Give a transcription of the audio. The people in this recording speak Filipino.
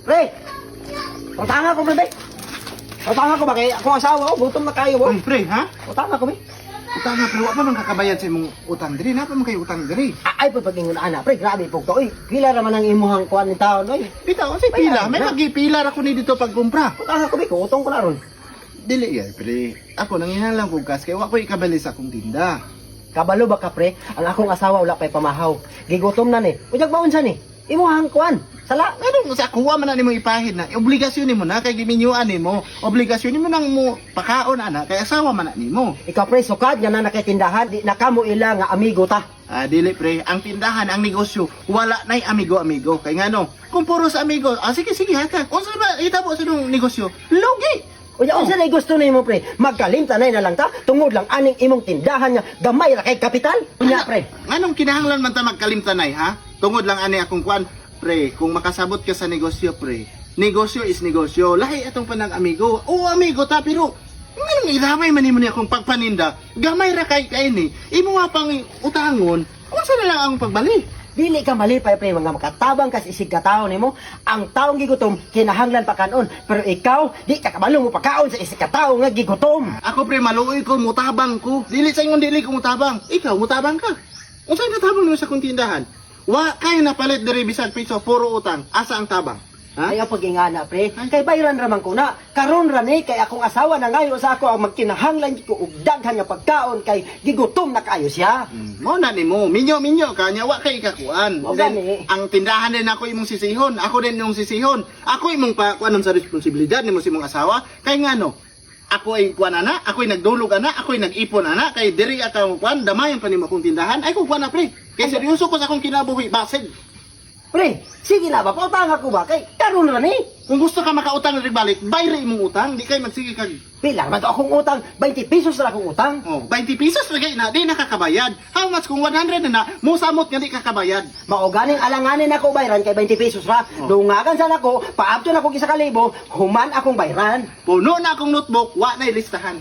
Pre! Utanga ko, pre. Utanga ko ba kay akong asawa ko, gutom na kayo, bo. Ay, pre, ha? Utanga ko, pre. Utang nga, pre, wa pa man kakabayan sa imong utang diri. Napa man kayo utang diri? Ay, pagpaging ana, pre, grabe po to. Uy, pila naman ang imuhang kuan ni taon, oy. Bitaw, kasi pila. May magipilar ako ni dito pagkumpra. Utanga ko, pre, utong ko na ron. Dili yan, pre. Ako, nanginhalang kong kas, kaya wa ko ikabali sa akong tinda. Kabalo ba ka, pre? Ang akong asawa wala pa'y pamahaw. Gigutom na ni. Ujag baon siya ni. Imuhang kuan. Sala. Ano, sa kuha man na nimo ipahid na. Obligasyon nimo na, kay giminyuan nimo. Obligasyon nimo nang mo pakaon, ana, kay asawa man na nimo. Ikaw, pre, sukad nga na nakitindahan, di na kamo ila nga amigo ta. Dili, pre. Ang tindahan, ang negosyo, wala na'y amigo-amigo. Kay nga no, kung puro sa amigo, sige, hata. Kung saan ba, itabo sa nung negosyo, lugi. Uya, unsa na gusto nimo, pre? Magkalimtanay na lang ta, tungod lang aning imong tindahan nga gamay ra kay kapital. Unya, pre. Anong kinahanglan man ta magkalimtanay, ha? Tungod lang ani akong kuan, pre, kung makasabot ka sa negosyo, pre. Negosyo is negosyo. Lahi atong panang amigo. Oo, amigo ta, pero anong iramay man nimo ni akong pagpaninda? Gamay ra kay ni. Imo nga pang utangon, unsa na lang ang pagbali? Dili ka mali pa, pre, mga makatabang kas isig ka tao nimo. Ang taong gigutom kinahanglan pa kanon, pero ikaw di ka kabalo mo pakaon sa isig ka tao nga gigutom. Ako, pre, maluoy ko, mutabang ko. Dili sa ingon dili ko mutabang. Ikaw, mutabang ka. Unsa natabang nimo sa kong tindahan? Wa kay napalit diri bisag piso, puro utang. Asa ang tabang? Ha? Ayaw pag-ingana, pre. Kay bayran raman ko na. Karon ra ni kay akong asawa na ngayon sa ako ang magkinahanglan ko og daghan nga pagkaon kay gigutom na kayo siya. Mo na nimo, minyo kanya wa kay kakuan. O, Then, gani. ang tindahan din ako imong sisihon, ako din imong sisihon. Ako imong kuanon sa responsibilidad nimo sa imong asawa. Kay ngano? Ako ay kuan ana, ako ay nagdulog ana, ako ay nag-ipon ana, kay diri ako kuan damayan pa nimo akong tindahan. Ay ko kuan na, pre. Kay seryoso ko sa akong kinabuhi basig. Pre, sige na ba? Pautang ako ba? Kay karon ra ni. Kung gusto ka makautang rin balik, bayre imong utang, di kay magsige kag Pila man to akong utang? 20 pesos ra akong utang. 20 pesos lagay na, di nakakabayad. How much kung 100 na musamot nga di kakabayad? Mao ganing alanganin ako bayran kay 20 pesos ra. Dungagan sana ako, paabto na ako isa ka libo, human akong bayran. Puno na akong notebook, wa na listahan.